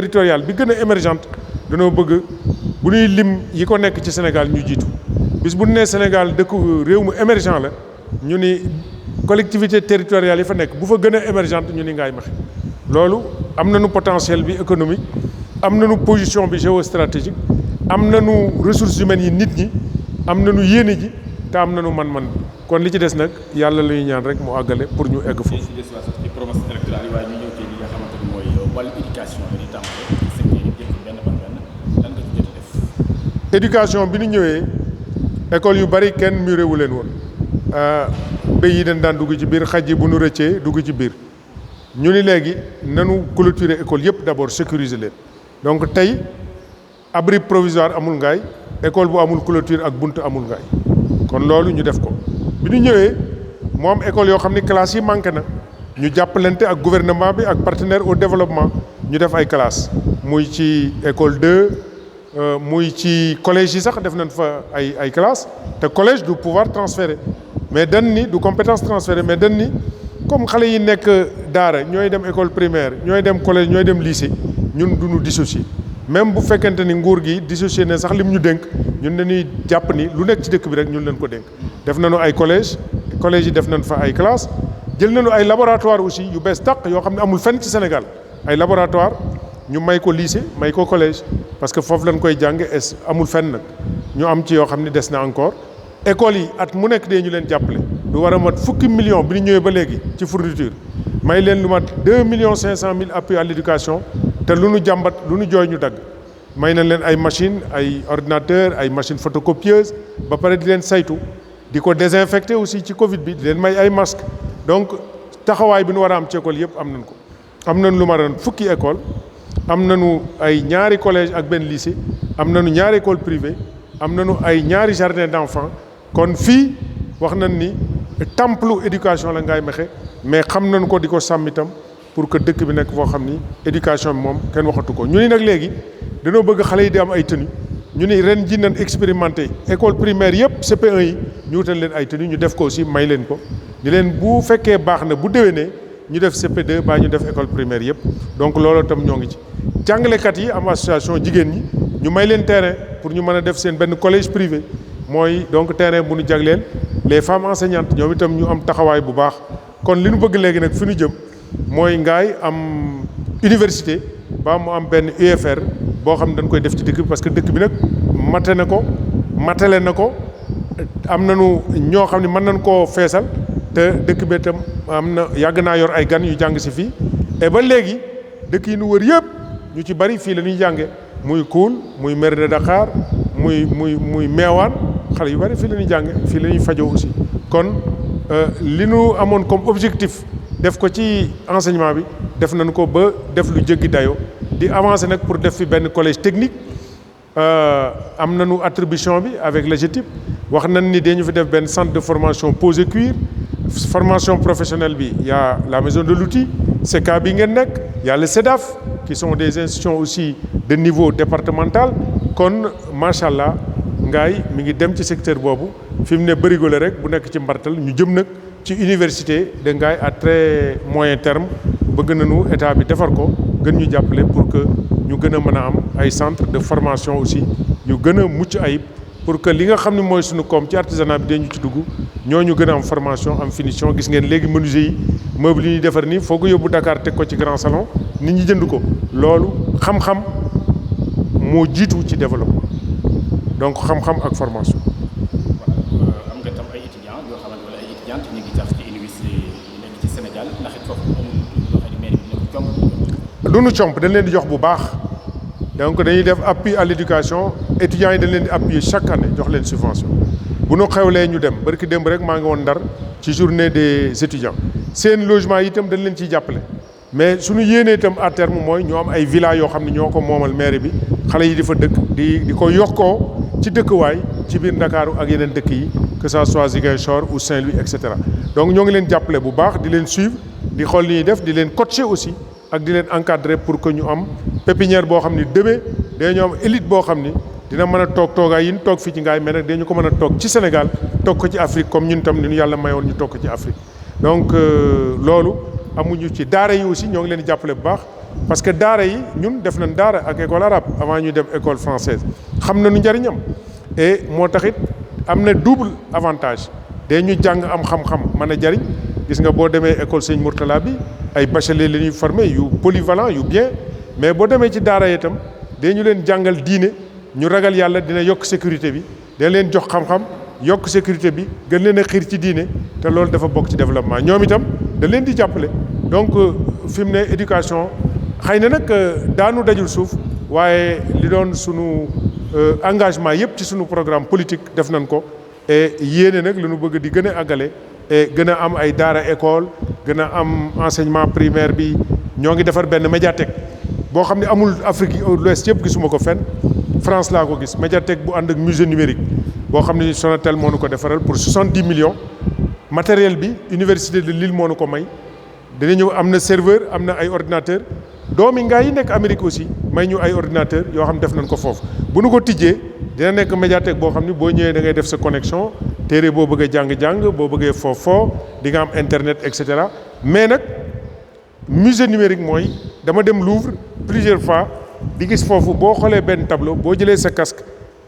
territoriale bi gën a émergente dañoo bëgg bu ñuy lim yi ko nekk ci Sénégal ñu jiitu bis bu ñu nee Sénégal dëkku réew mu émergent la ñu ni collectivité territoriale yi fa nekk bu fa gën a émergente ñu ni Ngaye Mékhé loolu am nañu potentiel bi économique am nañu position bi géostratégique am nañu ressources humaines yi nit ñi am nañu yéene ji te am nañu man-man bi kon li ci des nag yàlla la ñuy ñaan rek mu àggale pour ñu egg foofu. ci promesse électorale yi waaye ñu ñëw ci li nga xamante ni mooy wàllu éducation bi di tàmbale secteur yi jëpp benn ban benn lan nga ci jot a def. éducation bi ñu ñëwee école yu bari kenn muré wu leen woon béy yi dañ daan dugg ci biir xaj yi bu nu rëccee dugg ci biir ñu ni léegi nanu clôturer école yëpp d'abord sécuriser leen donc tey abri provisoire amul Ngaye école bu amul clôture ak bunt amul Ngaye kon loolu ñu def ko bi ñu ñëwee moo am école yoo xam ni classes yi manqué na ñu jàppalante ak gouvernement bi ak partenaire au développement ñu def ay classes muy ci école 2 muy ci collège yi sax def nañ fa ay classes te collège du pouvoir transféré mais dañ ni du compétence transférée mais dañ ni comme xale yi nekk daara ñooy dem école primaire ñooy dem collège ñooy dem lycée ñun duñu dissocier même bu fekkente ni nguur gi dissocier ne sax lim ñu dénk ñun dañuy jàpp ni lu nekk ci dëkk bi rek ñun leen ko dénk def nañu ay collège yi def nañ fa ay classes jël nañu ay laboratoire aussi yu bees tàq yoo xam ne amul fenn ci Sénégal ay laboratoire ñu may ko lycée may ko collège parce que foofu lañ koy jàng amul fenn nag ñu am ci yoo xam ne des na encore écoles yi at mu nekk dee ñu leen jàppale lu war a mat fukki millions bi ñu ñëwee ba léegi ci fourniture may leen lu mat 2,5 millions appui à l'éducation te lu nu jàmbat lu nu jooy ñu dagg may nañ leen ay machine ay ordinateur ay machine photocopieuse ba pare di leen saytu di ko désinfecter aussi ci Covid bi di leen may ay masque donc taxawaay bi nu war a am ci école yëpp am nañ ko am nañ lu ma doon fukki école am nañu ay ñaari collège ak benn lycée am nañu ñaari école privée am nañu ay ñaari jardin d'enfants kon fii wax nañ ni temple éducation la Ngaye Mékhé mais xam nañ ko di ko sàmm itam pour que dëkk bi nekk foo xam ni éducation bi moom kenn waxatu ko ñu ni nag léegi dañoo bëgg xale yi di am ay tenue ñu ni ren ji nañ expérimenté école primaire yëpp CP1 yi ñu wutal leen ay tenue ñu def ko aussi may leen ko ni leen bu fekkee baax na bu déwénee ñu def CP2 baa ñu def école primaire yëpp donc loolu itam ñoo ngi ci jàngalekat yi am association jigéen ñi ñu may leen terrain pour ñu mën a def seen benn collège privé mooy donc terrain bu ñu jagleel les femmes enseignantes ñoom itam ñu am taxawaay bu baax kon li ñu bëgg léegi nag fi ñu jëm mooy Ngaye am université ba mu am benn UFR boo xam ne dañ koy def ci dëkk bi parce que dëkk bi nag mate na ko matale na ko am nañu ñoo xam ne mën nañ koo feesal te dëkk bi itam am na yàgg naa yor ay gan yu jàng si fii et ba léegi dëkk yi nu wër yëpp ñu ci bari fii la ñuy jànge muy Koul muy Mérina de Dakhar muy Meewaan xale yu bari fii la ñuy jànge fii la ñuy fajoo aussi kon li nu amoon comme objectif def ko ci enseignement bi def nañ ko ba def lu jéggi dayoo di avancer nag pour def fi benn collège technique am nañu attribution bi avec l'AGETIP wax nañ ni dañu fi def benn centre de formation Posé Cuir formation professionnelle bi y a la maison de l'outil CECA bi ngeen nekk y a le CEDAF qui sont des institutions aussi de niveau départemental kon macha allah Ngaye mi ngi dem ci secteur boobu fi mu ne bërigo la rek bu nekk ci mbartal ñu jëm nag ci université de Ngaye à très moyen terme bëgg nañu état bi defar ko gën ñu jàppale pour que ñu gën a mën a am ay centre de formation aussi yu gën a mucc ayib pour que li nga xam ne mooy suñu koom ci artisanat bi dañu ci dugg ñooñu gën a am formation am finition gis ngeen léegi menuisier yi meuble yi ñuy defar nii foo ko yóbbu Dakar teg ko ci grand salon nit ñi jënd ko loolu xam-xam moo jiitu ci développement donc xam-xam ak formation. am nga tam ay étudiants yoo xamante wala ay étudiantes ñu ngi tax ci université yi nekk ci Sénégal ndax it foofu amul loo xam ne mairie bi dina ko comp. lu nu comp dañ leen di jox bu baax donc dañuy def appui à l'éducation étudiants yi dañ leen di appuyer chaque année jox leen subvention bu nu xewlee ñu dem barki démb rek maa ngi woon Ndar ci journée des étudiants seen logement yi itam dañ leen ciy jàppale mais suñu yéenee itam à terme mooy ñoo am ay villas yoo xam ne ñoo ko moomal mairie bi xale yi di fa dëkk di ko yokkoo ci dëkkuwaay ci biir Ndakaaru ak yeneen dëkk yi que ça soit Ziguinchor ou Saint-Louis et cetera donc ñoo ngi leen jàppale bu baax di leen suivre di xool li ñuy def di leen coacher aussi ak di leen encadrer pour que ñu am pépinière boo xam ni demee dañoo am élite boo xam ni dina mën a toog toogaay yi ñu toog fii ci Ngaye mais nag dañu ko mën a toog ci Sénégal toog ko ci Afrique comme ñun tam ni ñu yàlla mayoon ñu toog ko ci Afrique donc loolu amuñu ci daara yi aussi ñoo ngi leen di jàppale bu baax parce que daara yi ñun def nañ daara ak école arabe avant ñu dem école française xam nañu njëriñam et moo taxit am na double avantage day ñu jàng am xam-xam mën a jariñ gis nga boo demee école Sëñ Mourtala bi ay bachelier la ñuy formé yu polyvalent yu bien mais boo demee ci daara yi itam day ñu leen jàngal diine ñu ragal yàlla dina yokk sécurité bi dina leen jox xam-xam yokk sécurité bi gën leen a xiir ci diine te loolu dafa bokk ci développement ñoom itam da leen di jàppale donc fi mu ne éducation xëy na nag daanu dajul suuf waaye li doon sunu engagement yëpp ci sunu programme politique def nañ ko et yéene nag lu nu bëgg di gën a àggale et gën a am ay daara école gën a am enseignement primaire bi ñoo ngi defar benn médiathèque boo xam ne amul Afrique de l'Ouest yëpp gisuma ko fenn France laa ko gis médiathèque bu ànd ak musée numérique boo xam ne Sonatel moo nu ko defaral pour 70 millions matériel bi université de Lille moo nu ko may dina ñëw am na serveur am na ay ordinateur doomi ngaa yi nekk Amérique aussi may ñu ay ordinateur yoo xam def nañ ko foofu bu nu ko tijjee dina nekk médiathèque boo xam ne boo ñëwee da ngay def sa connexion téere boo bëggee jàng-jàng boo bëggee foo di nga am internet et cetera mais nag musée numérique mooy dama dem Louvre plusieurs fois di gis foofu boo xoolee benn tableau boo jëlee sa casque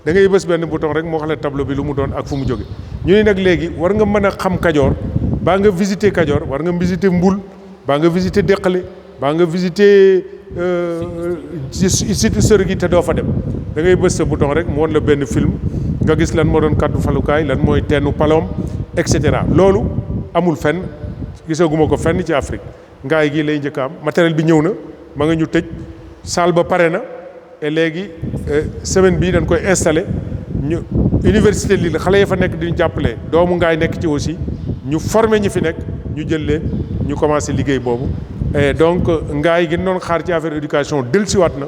da ngay bës benn bouton rek moo xoolee tableau bi lu mu doon ak fu mu jóge ñu ne nag léegi war nga mën a xam Kajoor baa nga visiter Kajoor war nga visiter Mbul baa nga visiter Déqale baa nga visiter site historique yi te doo fa dem da ngay bës sa bouton rek mu won la benn film nga gis lan moo doon kaddu falukaay lan mooy teenu Palom et cetera loolu amul fenn gisaguma ko fenn ci Afrique ngaay gi lay njëkk am matériel bi ñëw na ma nga ñu tëj salle ba pare na et léegi semaine bii dañ koy installé ñu université Lille xale yi fa nekk di ñu jàppale doomu ngaay nekk ci aussi ñu formé ñi fi nekk ñu jël leen ñu commencé liggéey boobu et donc ngaay gi doon xaar ci affaire éducation dellusiwaat na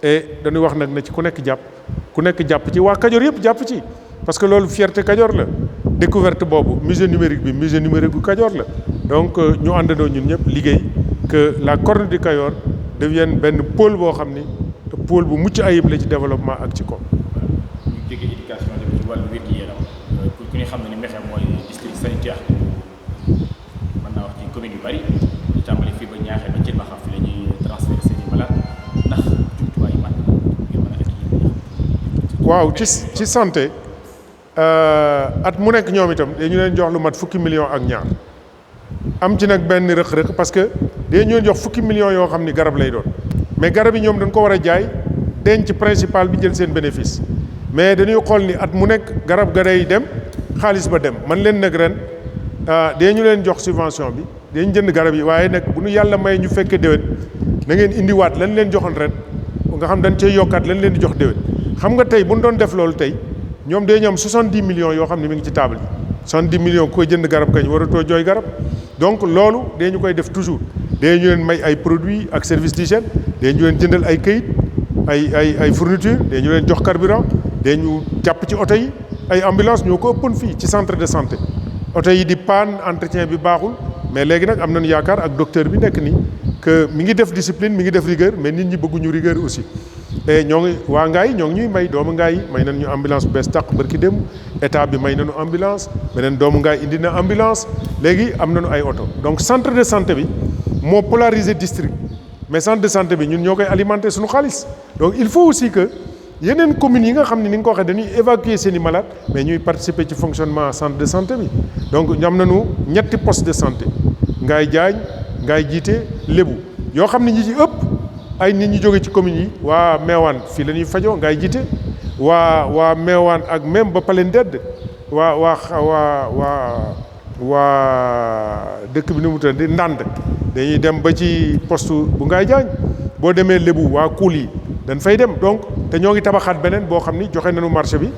et dañuy wax nag na ci ku nekk jàpp ci waa Kajoor yëpp jàpp ci parce que loolu fierté Kajoor la découverte boobu musée numérique bi musée numérique bu Kajoor la donc ñu àndandoo ñun ñëpp liggéey que la Corne du Kayor devienne benn pôle boo xam ni pôle bu mucc ayib la ci développement ak ci ko ñu jógee éducation dem ci wàllu wér-gu-yaram pour ku ñu xam ne ni Mékhé mooy district sanitaire mën naa wax ci commune yu bari ñu tàmbali fii ba Niakhé ba Thilmakha fi la ñuy transférer seen i malade ndax jumtuwaay mat ngir mën a accueillir. waaw ci santé at mu nekk ñoom itam dañu leen jox lu mat fukki millions ak ñaar am ci nag benn rëq-rëq parce que dañu leen jox fukki millions yoo xam ni garab lay doon mais garab yi ñoom dañ ko war a jaay denc principal bi jël seen bénéfice mais dañuy xool ni at mu nekk garab ga day dem xaalis ba dem man leen nag ren dañu leen jox subvention bi dañu jënd garab yi waaye nag bu nu yàlla may ñu fekkee déwén na ngeen indiwaat lan leen joxoon ren nga xam dañ cey yokkaat lan leen di jox déwén xam nga tey bu ñu doon def loolu tey ñoom dañu am 70 millions yoo xam ne mi ngi ci table yi 70 millions koy jënd garab kañ waratoo jooy garab donc loolu dañu koy def toujours dañu leen may ay produits ak service d'hygiène dañu leen jëndal ay këyit ay fourniture dañu leen jox carburant dañu jàpp ci oto yi ay ambulance ñoo ko ëppoon fii ci centre de santé oto yi di panne entretien bi baaxul mais léegi nag am nañu yaakaar ak docteur bi nekk nii que mi ngi def discipline mi ngi def rigueur mais nit ñi bëgguñu rigueur aussi et ñoo ngi waa Ngaay ñoo ngi ñuy may doomu Ngaay may nañ ñu ambulance bu bees tàq barki démb état bi may nañu ambulance beneen doomu Ngaay indi na ambulance léegi am nañu ay oto donc centre de santé bi moo polarisé district mais centre de santé bi ñun ñoo koy alimenté suñu xaalis donc il faut aussi que yeneen communes yi nga xam ne ni nga ko waxee dañuy évacuer seen i malades mais ñuy participer ci fonctionnement centre de santé bi donc ñu am nañu ñetti poste de santé Ngaay Jaañ Ngaay Jiite Lébu yoo xam ne ñi ci ëpp ay nit ñi jóge ci communes yi waa Meewaan fii la ñuy fajoo Ngaay Jiite waa Meewaan ak même ba Palendedd waa dëkk bi nu mu tudd di Ndand dañuy dem ba ci poste bu Ngaay Jaañ boo demee Lébu waa Kuul yi dañ fay dem donc te ñoo ngi tabaxaat beneen boo xam ni joxe nañu marché bi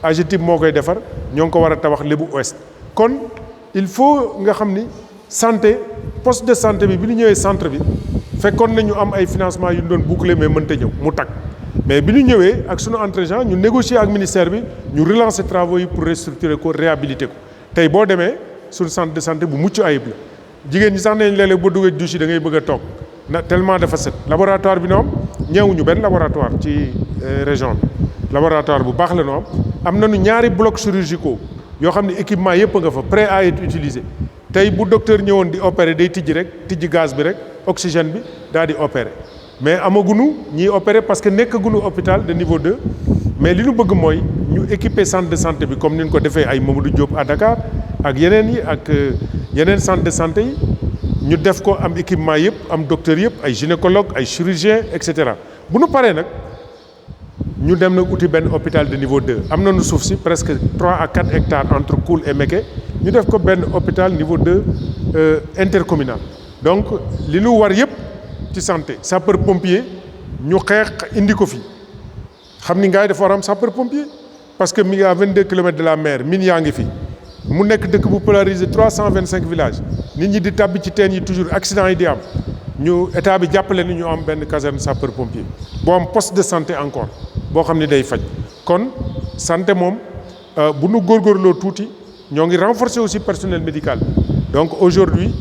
AGETIP moo koy defar ñoo ngi ko war a tabax Lébu Ouest kon il faut nga xam ni santé poste de santé bi ñu ñëwee centre bi fekkoon nañu am ay financement yu ñu doon boucler mais mënta ñëw mu tag mais bi ñu ñëwee ak sunu entretien ñu négocier ak ministère bi ñu relancer travaux yi pour restructurer ko réhabiliter ko tey boo demee suñu centre de santé bu mucc ayib la jigéen ñi sax nañ léeg-léeg boo duggee douche yi da ngay bëgg a toog na tellement dafa set laboratoire bi noom ñëwuñu benn laboratoire ci région bi laboratoire bu baax la noom am nañu ñaari blocs chirurgicaux yoo xam ne équipement yëpp a nga fa prêt à être utilisé tey bu docteur ñëwoon di opérer day tijji rek tijji gaz bi rek oxygène bi daal di opérer mais amaguñu ñiy opérer parce que nekkaguñu hôpital de niveau 2 mais li ñu bëgg mooy ñu équiper centre de santé bi comme ni ñu ko defee ay Mamadou Diop à Dakar ak yeneen yi ak yeneen centre de santé yi ñu def ko am équipement yëpp am docteur yëpp ay gynécologue ay chirurgien et cetera bu nu paree nag ñu dem nag uti benn hôpital de niveau 2 am nañu suuf si presque 3 à 4 hectares entre Koul et Mékhé ñu def ko benn hôpital niveau 2 intercommunal donc li ñu war yëpp ci santé sapeur pompier ñu xeex indi ko fi xam ni ngaay dafa war am sapeur pompier parce que mi ngi à 22 kilomètres de la mer mine yaa ngi fi mu nekk dëkk bu polarisé 325 villages nit ñi di tàbbi ci teen yi toujours accident yi di am ñu état bi jàppale ni ñu am benn caserne sapeur pompier boo am poste de santé encore boo xam ni day faj kon santé moom bu nu góorgóorloo tuuti ñoo ngi renforcer aussi personnel médical donc aujourd'hui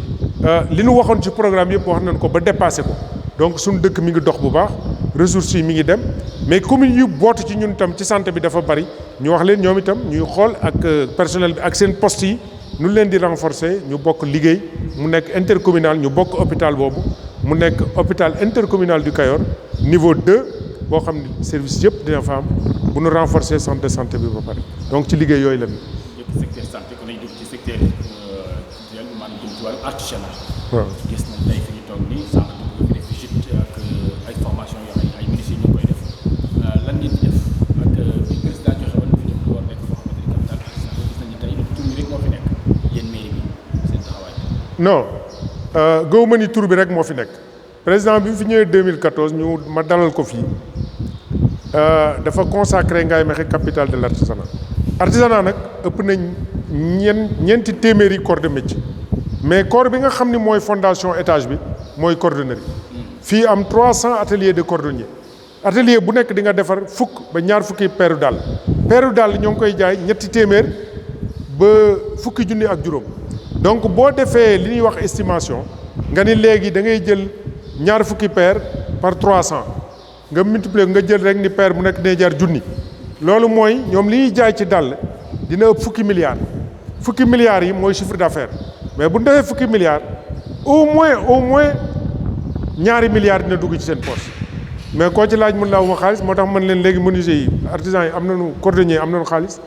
li nu waxoon ci programme yëpp wax nañ ko ba dépassé ko donc suñu dëkk mi ngi dox bu baax ressources yi mi ngi dem mais communes yu bootu ci ñun itam ci santé bi dafa bari ñu wax leen ñoom itam ñuy xool ak personnel bi ak seen poste yi nu leen di renforcer ñu bokk liggéey mu nekk intercommunal ñu bokk hôpital boobu mu nekk hôpital intercommunal du Kayor niveau 2 boo xam ne service yëpp dina fa am bu nu renforcer centre de santé bi ba pare donc ci liggéey yooyu la ñu. yëpp secteur santé ku ne dugg ci secteur culturel maanaam jëm ci wàllu artisanat. waaw gis nañ tey fi ñu toog nii sànq dugg fi def visite ak ay formation yoo xam ne ay ministres ñu ngi koy def lan ngeen di def ak bi président joxe woon fi ñu war nekk foo xamante ni capital artisanal gis nañu tey tur bi rek moo fi nekk yéen mairie bi seen taxawaay. non gëwuma ni tur bi rek moo fi nekk président bi mu fi ñëwee 2014 ñu ma dalal ko fii dafa consacré Ngaye Mékhé capitale de l' artisanat artisanat nag ëpp nañ ñeenti téeméeri corps de métier mais corps bi nga xam ni mooy fondation étage bi mooy cordonnerie fii am 300 ateliers de cordonnier atelier bu nekk di nga defar fukk ba ñaar fukki peeru dàll ñoo ngi koy jaay ñetti téeméer ba fukki junni ak juróom donc boo defee li ñuy wax estimation nga ni léegi da ngay jël ñaar fukki paire par 300 nga multiplier nga jël rek ni paire bu nekk day jar junni loolu mooy ñoom li ñuy jaay ci dàll dina ëpp fukki milliards yi mooy chiffre d'affaires mais bu ñu defee fukki milliards au moins ñaari milliards dina dugg ci seen poche mais koo ci laaj mën laa wuma xaalis moo tax mën leen léegi menuisier yi artisans yi am nañu cordonnier am nañu xaalis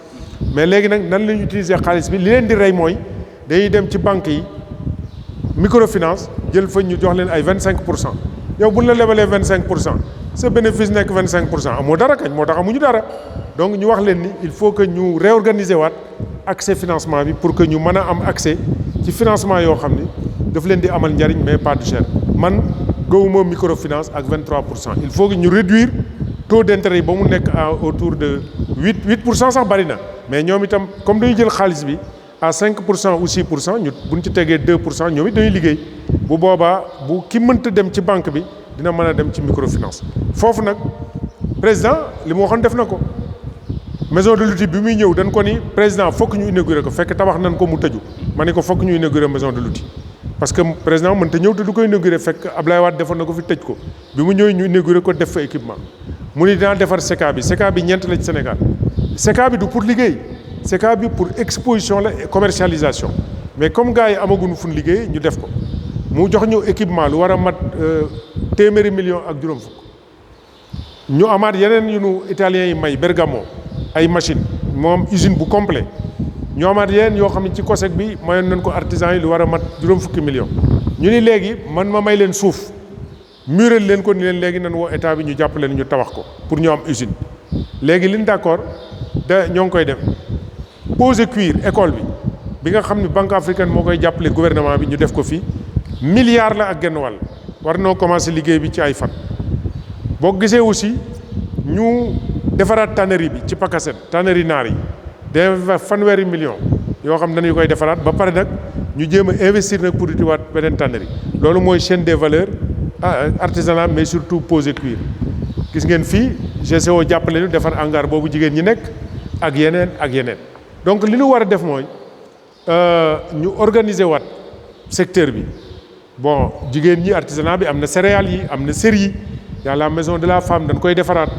mais léegi nag nan la ñu utiliser xaalis bi li leen di rey mooy dañuy dem ci banque yi microfinance jël fa ñu jox leen ay 25% yow bu ñu la lebalee 25% sa bénéfice nekk 25% amoo dara kañ moo tax amuñu dara donc ñu wax leen ni il faut que ñu réorganiser waat accès financement bi pour que ñu mën a am accès ci financement yoo xam ni daf leen di amal njariñ mais pas du cher man gëwuma microfinance ak 23% il faut que ñu réduire taux d'intérêt yi ba mu nekk autour de 8% sax bari na mais ñoom itam comme dañuy jël xaalis bi à 5% ou 6% ñu buñ ci tegee 2% ñoom it dañuy liggéey bu boobaa bu ki mënta dem ci banque bi dina mën a dem ci microfinance foofu nag président li mu waxoon def na ko maison de l'outil bi muy ñëw dañ ko ni président fokk ñu inaugurer ko fekk tabax nañ ko mu tëju ma ne ko fokk ñu inaugurer maison de l'outil parce que président mënta ñëw te du ko inaugurer fekk Ablaye Wade defoon na ko fi tëj ko bi mu ñëwee ñu inaugurer ko def fa équipement mu ni dinaa defar SECA bi ñeent la ci Sénégal SECA bi du pour liggéey SECA bi pour exposition la et commercialisation mais comme gars yi amaguñu fu ñu liggéey ñu def ko mu jox ñu équipement lu war a mat téeméeri millions ak juróom fukk ñu amaat yeneen yu nu italiens yi may Bergamo ay machine moom usine bu complet ñu amaat yeneen yoo xam ne ci COSEC bi mayoon nañ ko artisan yi lu war a mat juróom fukki millions ñu ni léegi man ma may leen suuf mural leen ko ni leen léegi nan woo état bi ñu jàpp leen ñu tabax ko pour ñu am usine léegi liñ d'accord da ñoo ngi koy def Pose Cuir école bi nga xam ne Banque africaine moo koy jàppale gouvernement bi ñu def ko fii milliard la ak genn wàll war noo commencer liggéey bi ci ay fan boo gisee aussi ñu defaraat tannerie bi ci Pakassène tannerie naar yi de fanweeri million yoo xam ne dañu koy defaraat ba pare nag ñu jéem a investir nag pour utiwaat beneen tannerie loolu mooy chaîne des valeurs artisanat mais surtout Pose Cuir gis ngeen fii GCO jàppale ñu defar hangar boobu jigéen ñi nekk ak yeneen donc li ñu war a def mooy ñu organiser waat secteur bi bon jigéen ñi artisanat bi am na céréales yi am na sër yi y a la maison de la femme dañ koy defaraat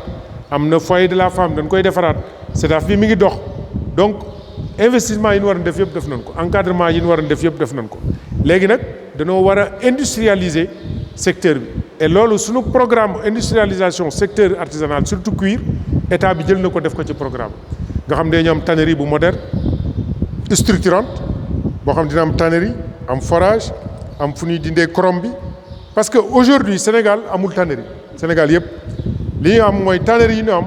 am na foyer de la femme dañ koy defaraat SEDAF bi mi ngi dox donc investissement yi ñu war a def yëpp def nañ ko encadrement yi ñu war a def yëpp def nañ ko léegi nag dañoo war a industrialiser secteur bi et loolu suñu programme industrialisation secteur artisanal surtout cuir état bi jël na ko def ko ci programme nga xam ne dañu am tannerie bu moderne structurante boo xam dina am tannerie am forage am fu ñuy dindee chrome bi parce que aujourd'hui Sénégal amul tannerie Sénégal yëpp li ñu am mooy tannerie yi ñu am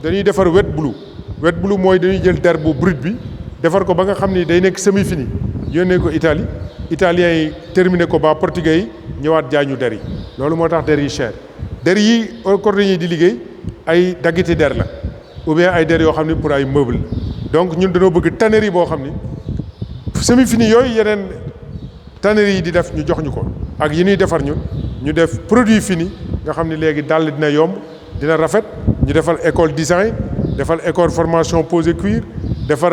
dañuy defar wet blue mooy dañuy jël der bu brut bi defar ko ba nga xam ni day nekk semi fini yónnee ko Italie italiens yi terminé ko ba portugais yi ñëwaat jaay ñu der yi loolu moo tax der yi cher der yi cordonnier yi di liggéey ay daggiti der la ou bien ay der yoo xam ni pour ay meuble donc ñun dañoo bëgg tannerie boo xam ni semi fini yooyu yeneen tannerie yi di def ñu jox ñu ko ak yi ñuy defar ñun ñu def produit fini nga xam ni léegi dàll dina yomb dina rafet ñu defal école design defal école formation posé cuir defar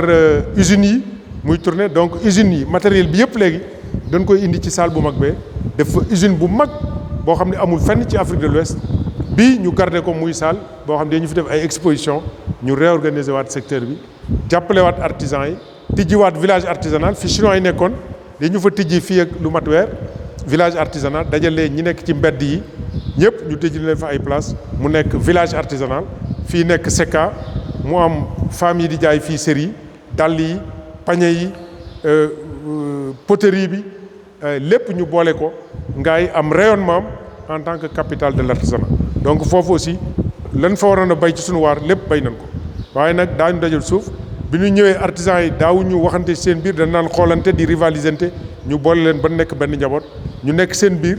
usines yi muy tourner donc usines yi matériel bi yëpp léegi dañ koy indi ci salle bu mag bee def fa usine bu mag boo xam ne amul fenn ci Afrique de l'Ouest bii ñu garder ko muy salle boo xam ne dañu fi def ay exposition ñu réorganiser waat secteur bi jàppale waat artisans yi tijjiwaat village artisanal fi chinois yi nekkoon dañu fa tijji fii ak lu mat weer village artisanal dajale ñi nekk ci mbedd yi ñëpp ñu tëj leen fa ay place mu nekk village artisanal fii nekk Seka mu am femmes yi di jaay fii série dàll yi pañe yi poterie bi lépp ñu boole ko ngay am rayonnement en tant que capitale de l'artisanat donc foofu aussi lan fa waroon a bay ci suñu waar lépp bay nañ ko waaye nag daañu dajal suuf bi ñu ñëwee artisans yi daawuñu waxante seen biir dañ naan xoolante di rivalisante ñu boole leen ba nekk benn njaboot ñu nekk seen biir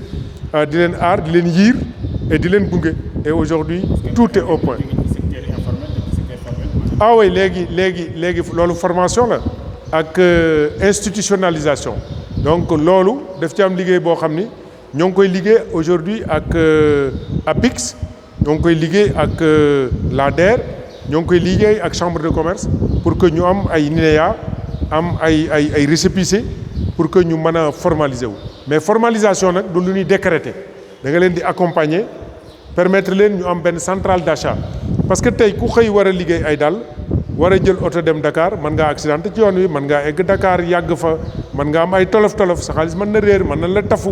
di leen aar di leen yiir et di leen gunge et aujourd'hui tout est au point. Ah oui léegi loolu formation la ak institutionnalisation donc loolu daf ci am liggéey boo xam ni ñoo ngi koy liggéey aujourd'hui ak APIX ñoo ngi koy liggéey ak l'ADER ñoo ngi koy liggéey ak chambre de commerce pour que ñu am ay NINEA am ay récépissé pour que ñu mën a formaliser wu mais formalisation nag du lu ñuy décréter da nga leen di accompagner permettre leen ñu am benn centrale d'achat parce que tey ku xëy war a liggéey ay dàll war a jël oto dem Dakar mën ngaa accidenté ci yoon wi mën ngaa egg Dakar yàgg fa mën nga am ay tolof sa xaalis mën na réer mën na la tafu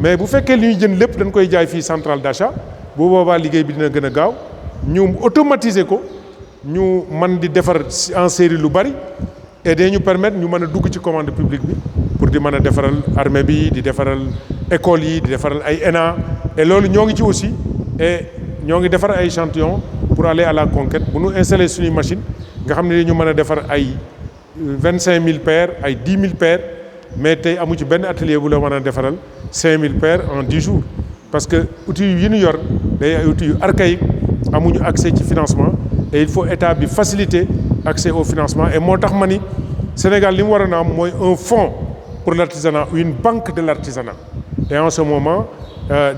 mais bu fekkee li ñuy jënd lépp dañ koy jaay fii centrale d'achat bu boobaa liggéey bi dina gën a gaaw ñu automatiser ko ñu mën di defar en série lu bari et dañu permettre ñu mën a dugg ci commande publique bi pour di mën a defaral armée bi di defaral école yi di defaral ay ENA et loolu ñoo ngi ci aussi et ñoo ngi defar ay échantillons pour aller à la conquête bu ñu installer suñuy machine nga xam ne ñu mën a defar ay 25000 paires ay 10 000 paires mais tey amu ci benn atelier bu la mën a defaral 5000 paires en 10 jours parce que outils yi ñu yor day ay outils yu archaïque amuñu accès ci financement et il faut état bi faciliter accès au financement et moo tax ma ni Sénégal li mu waroon a am mooy un fonds pour l'artisanat ou une banque de l'artisanat et en ce moment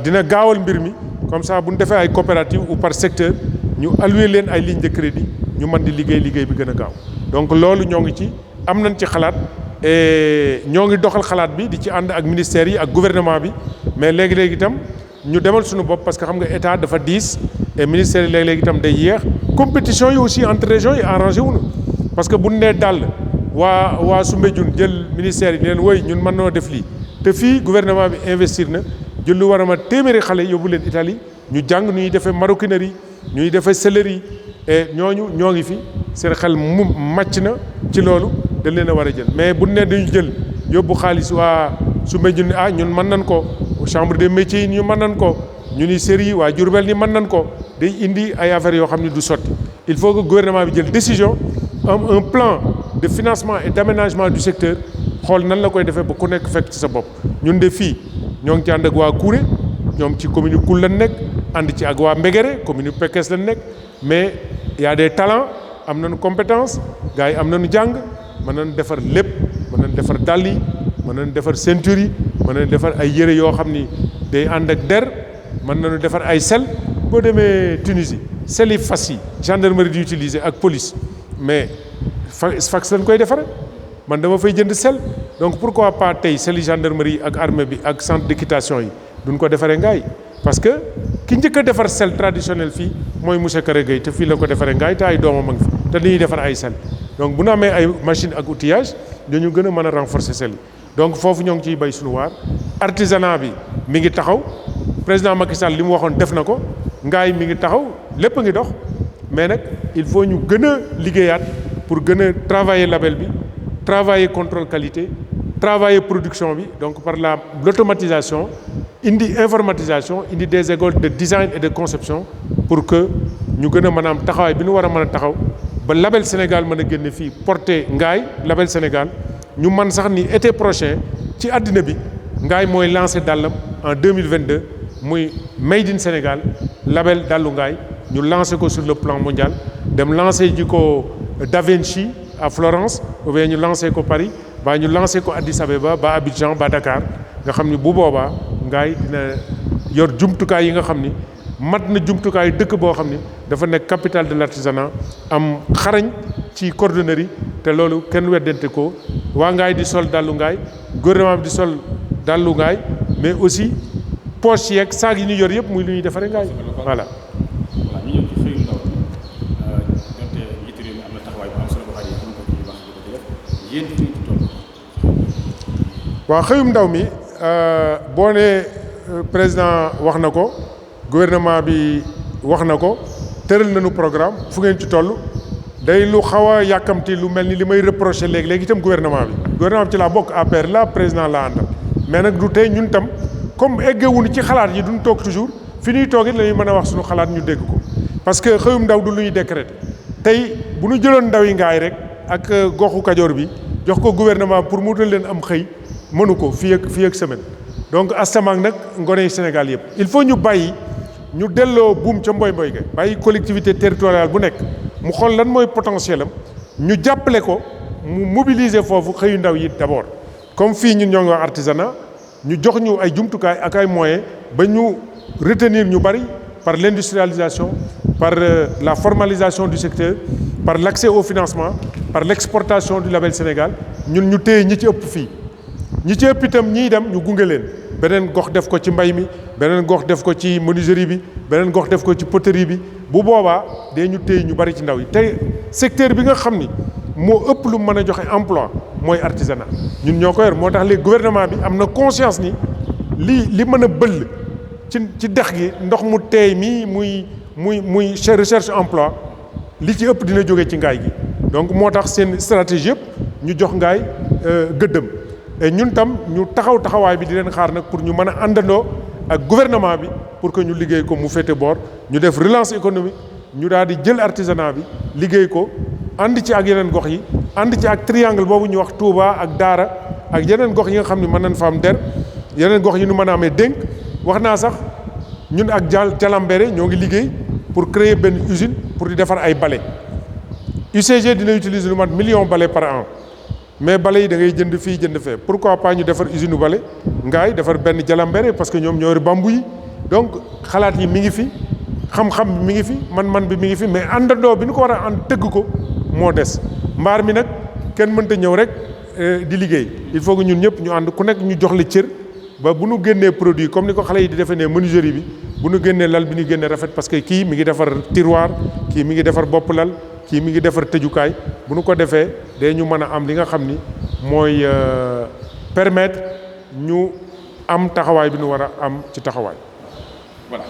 dina gaawal mbir mi comme ça bu ñu defee ay coopératives ou par secteur ñu allouer leen ay lignes de crédit ñu mën di liggéey bi gën a gaaw donc loolu ñoo ngi ci am nañ ci xalaat et ñoo ngi doxal xalaat bi di ci ànd ak ministères yi ak gouvernement bi mais léegi-léegi itam ñu demal suñu bopp parce que xam nga état dafa diis et ministères yi léegi-léegi itam day yéex compétition yi aussi entre régions yi arrangé wuñu parce que bu ñu nee dàll waa Soumbédioune jël ministères yi leen woy ñun mën noo def lii te fii gouvernement bi investir na jël lu war a ma téeméeri xale yóbbu leen Italie ñu jàng nu ñuy defee maroquinerie ñuy defee sellerie et ñooñu ñoo ngi fi seen xel mu màcc na ci loolu dañ leen a war a jël mais bu ne dañu jël yóbbu xaalis waa Soumbédioune ñun mën nañ ko chambre des métiers yi ñu mën nañ ko ñu ni série waa Diourbel ni mën nañ ko day indi ay affaires yoo xam ne du sotti il faut que gouvernement bi jël décision am un plan de financement et d'aménagement du secteur xool nan la koy defee ba ku nekk fekk ci sa bopp ñun de fii ñoo ngi ci ànd ak waa Kouré ñoom ci commune yu Koul lañ nekk ànd ci ak waa Mbégéré commune yu Pekes lañ nekk mais y a des talents am nañu compétence gars yi am nañu jàng mën nañu defar lépp mën nañu defar dàll yi mën nañu defar ceinture yi mën nañu defar ay yére yoo xam ni day ànd ak der mën nañu defar ay sel boo demee Tunisie sel yi fas yi gendarmerie di utiliser ak police mais fax lañ koy defare man dama fay jënd sel donc pourquoi pas tey seli gendarmerie ak armée bi ak centre d'équitation yi duñ ko defaree ngaay parce que ki njëkk a defar sel traditionnel fii mooy monsieur Kare Gueye te fii la ko defaree ngaay te ay doomam a ngi fi te dañuy defar ay sel donc bu ñu amee ay machine ak outillage dañu gën a mën a renforcer sel yi donc foofu ñoo ngi ciy bay suñu waar artisanat bi mi ngi taxaw président Macky Sall li mu waxoon def na ko ngaay mi ngi taxaw lépp a ngi dox mais nag il faut ñu gën a liggéeyaat pour gën a travailler label bi travailler contrôle qualité travailler production bi donc par l'automatisation indi informatisation indi des écoles de design et de conception pour que ñu gën a mën a am taxawaay bi ñu war a mën a taxaw ba label Sénégal mën a génne fii porté ngaay label Sénégal ñu man sax ni été prochain ci àddina bi ngaay mooy lancé dàllam en 2022 muy made in Sénégal label dàllu ngaay ñu lancé ko sur le plan mondial dem lancé ji ko Da Vinci à Florence ou bien ñu lancé ko Paris ba ñu lancé ko Addis Abeba ba Abidjan ba Dakar nga xam ni bu boobaa ngaay dina yor jumtukaay yi nga xam ni mat na jumtukaay dëkk boo xam ni dafa nekk capitale de l'artisanat am xarañ ci cordonnerie te loolu kenn weddante ko waa ngaay di sol dàllu ngaay gouvernement bi di sol dàllu ngaay mais aussi poche yeeg saag yi ñu yor yëpp muy lu ñuy defaree ngaay voilà. voilà ñu ñëw ci xëyu ndaw donte njiitu réew mi am na taxawaay bu am solo boo xam ne ko ci wax di ko ci def yéen fi ci toll. waaw xëyum ndaw mi boo nee président wax na ko gouvernement bi wax na ko tëral nañu programme fu ngeen ci toll day lu xaw a yàkkamti lu mel ni li may reproché léegi itam gouvernement bi ci laa bokk APR la président la àndal mais nag du tey ñun tam comme eggewuñu ci xalaat yi duñ toog toujours fi ñuy toog it la ñuy mën a wax suñu xalaat ñu dégg ko parce que xëyum ndaw du lu ñuy décréter tey bu ñu jëloon ndaw yi ngaay rek ak goxu Kajoor bi jox ko gouvernement pour mu wutal leen am xëy mënu ko fii ak semaine donc astamaak nag ngone Sénégal yëpp il faut ñu bàyyi ñu delloo buum ca mboy ga bàyyi collectivité territoriale bu nekk mu xool lan mooy potentiel am ñu jàppale ko mu mobiliser foofu xëyu ndaw yi d'abord comme fii ñun ñoo ngi wax artisanat ñu jox ñu ay jumtukaay ak ay moyens ba ñu retenir ñu bari par l'industrialisation par la formalisation du secteur par l'accès au financement par l'exportation du label Sénégal ñun ñu téye ñi ci ëpp fii ñi ci ëpp itam ñiy dem ñu gunge leen beneen gox def ko ci mbay mi beneen gox def ko ci menuiserie bi beneen gox def ko ci poterie bi bu boobaa dee ñu téye ñu bari ci ndaw yi te secteur bi nga xam ni moo ëpp lu mën a joxe emploi mooy artisanat ñun ñoo ko yor moo tax léegi gouvernement bi am na conscience ni li mën a bëll ci dex gi ndox mu teey mi muy recherche emploi li ci ëpp dina jóge ci ngaay gi donc moo tax seen stratégie yëpp ñu jox ngaay gëddëm et ñun tam ñu taxawaay bi di leen xaar nag pour ñu mën a àndandoo ak gouvernement bi pour que ñu liggéey ko mu féete boor ñu def relance économique ñu daal di jël artisanat bi liggéey ko ànd ci ak yeneen gox yi ànd ci ak triangle boobu ñu wax Touba ak Daara ak yeneen gox yi nga xam ne mën nañ fa am der yeneen gox yi ñu mën a amee dénk wax naa sax ñun ak Jalambere ñoo ngi liggéey pour créer benn usine pour di defar ay balais UCG dina utiliser lu mat million balais par an mais balais yi da ngay jënd fii jënd fee pourquoi pas ñu defar usine u balais ngaay defar benn Jalambere parce que ñoom ñoo yor bambu yi donc xalaat yi mi ngi fi xam-xam bi mi ngi fi man bi mi ngi fi mais àndandoo bi ñu ko war a ànd tëgg ko moo des mbaar mi nag kenn mënta ñëw rek di liggéey il faut que ñun ñëpp ñu ànd ku nekk ñu jox la cër ba bu ñu génnee produit comme ni ko xale yi di defee ne menuiserie bi bu ñu génnee lal bi ñu génnee rafet parce que kii mi ngi defar tiroir kii mi ngi defar bopp lal kii mi ngi defar tëjukaay bu ñu ko defee day ñu mën a am li nga xam ni mooy permettre ñu am taxawaay bi ñu war a am ci taxawaay. voilà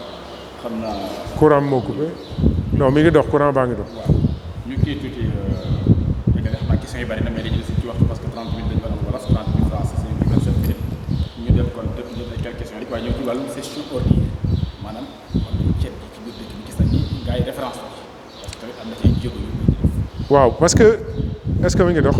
xam naa. courant moo coupé non mi ngi dox courant baa ngi dox. waaw ñu kii tuuti xam naa question yi bari na mais dañuy des ci waxtu parce que 30 minutes dañu ko doon wala 30 minutes francs c'est 27 minutes ñu def kon def ay quelques questions rek waaye ñëw ci wàllum gestion ordinaire maanaam wàllum ceeb gi ci biir dëkk bi gis nañ ni gars yi référence la parce que tamit am na ci ay jéego yu ñu def. waaw parce que est-ce que mi ngi dox.